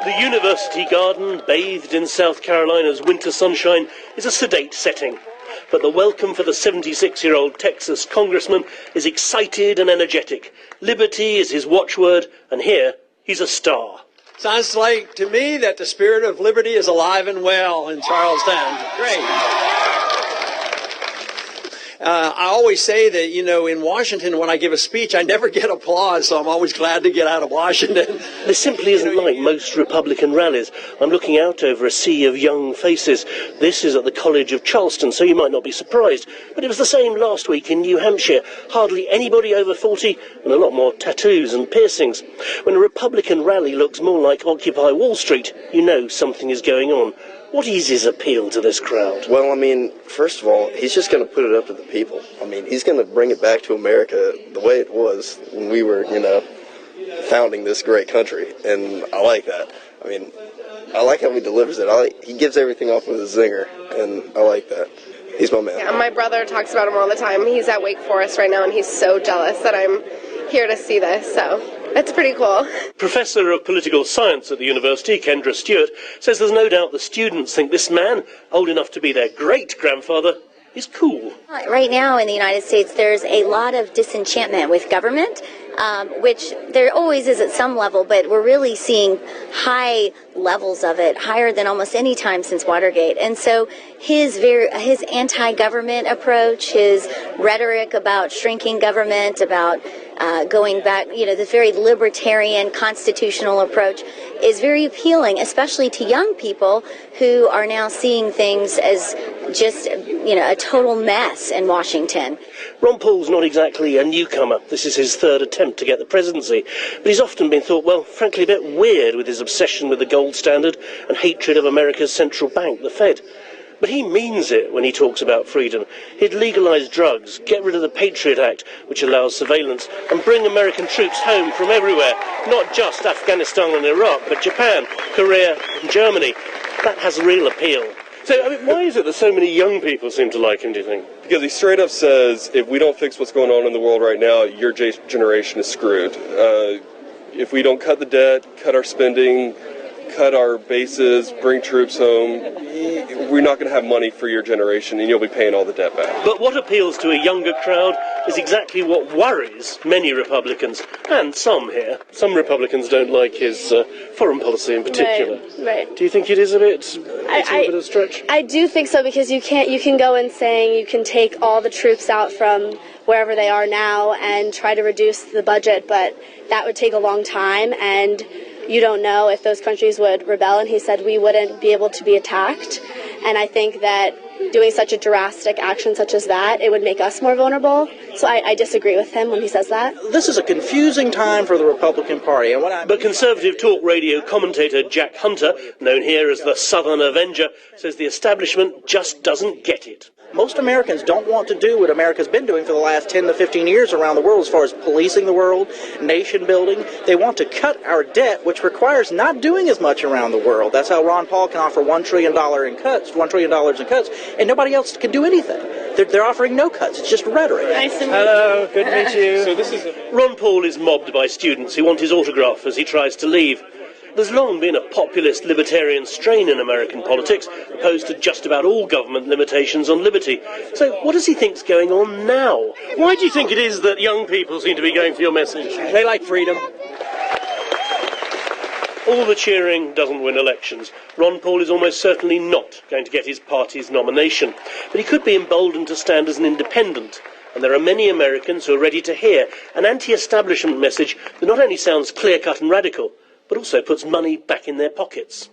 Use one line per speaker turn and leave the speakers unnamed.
The university garden, bathed in South Carolina's winter sunshine, is a sedate setting. But the welcome for the 76-year-old Texas Congressman is excited and energetic. Liberty is his watchword, and here he's a star.
Sounds like to me that the spirit of liberty is alive and well in Charlestown. Great. I always say that, in Washington, when I give a speech, I never get applause, so I'm always glad to get out of Washington.
This simply isn't like most Republican rallies. I'm looking out over a sea of young faces. This is at the College of Charleston, so you might not be surprised. But it was the same last week in New Hampshire. Hardly anybody over 40 and a lot more tattoos and piercings. When a Republican rally looks more like Occupy Wall Street, you know something is going on. What is his appeal to this crowd?
Well, first of all, he's just going to put it up to the people. He's going to bring it back to America the way it was when we were, founding this great country. And I like that. I like how he delivers it. He gives everything off with a zinger, and I like that. He's my man.
Yeah, my brother talks about him all the time. He's at Wake Forest right now, and he's so jealous that I'm here to see this, so it's pretty cool.
Professor of Political Science at the university, Kendra Stewart, says there's no doubt the students think this man, old enough to be their great-grandfather, is cool.
Right now in the United States, there's a lot of disenchantment with government, which there always is at some level, but we're really seeing high levels of it, higher than almost any time since Watergate. And so his anti-government approach, his rhetoric about shrinking government, about going back, this very libertarian constitutional approach is very appealing, especially to young people who are now seeing things as just, a total mess in Washington.
Ron Paul's not exactly a newcomer. This is his third attempt to get the presidency. But he's often been thought, well, frankly, a bit weird with his obsession with the gold standard and hatred of America's central bank, the Fed. But he means it when he talks about freedom. He'd legalise drugs, get rid of the Patriot Act, which allows surveillance, and bring American troops home from everywhere, not just Afghanistan and Iraq, but Japan, Korea, and Germany. That has real appeal. So, why is it that so many young people seem to like him, do you think?
Because he straight up says, if we don't fix what's going on in the world right now, your generation is screwed. If we don't cut the debt, cut our spending, cut our bases, bring troops home, we're not going to have money for your generation, and you'll be paying all the debt back.
But what appeals to a younger crowd is exactly what worries many Republicans, and some here. Some Republicans don't like his foreign policy in particular.
Right.
Do you think it is a bit of a stretch?
I do think so, because you can go in saying you can take all the troops out from wherever they are now and try to reduce the budget, but that would take a long time, and you don't know if those countries would rebel, and he said we wouldn't be able to be attacked. And I think that doing such a drastic action such as that, it would make us more vulnerable. So I disagree with him when he says that.
This is a confusing time for the Republican Party.
But conservative talk radio commentator Jack Hunter, known here as the Southern Avenger, says the establishment just doesn't get it.
Most Americans don't want to do what America's been doing for the last 10 to 15 years around the world as far as policing the world, nation building. They want to cut our debt, which requires not doing as much around the world. That's how Ron Paul can offer $1 trillion in cuts, and nobody else can do anything. They're offering no cuts. It's just rhetoric.
Nice to meet you.
Hello, good to meet you.
So
Ron Paul is mobbed by students who want his autograph as he tries to leave. There's long been a populist libertarian strain in American politics, opposed to just about all government limitations on liberty. So what does he think's going on now? Why do you think it is that young people seem to be going for your message?
They like freedom.
All the cheering doesn't win elections. Ron Paul is almost certainly not going to get his party's nomination. But he could be emboldened to stand as an independent. And there are many Americans who are ready to hear an anti-establishment message that not only sounds clear-cut and radical, but also puts money back in their pockets.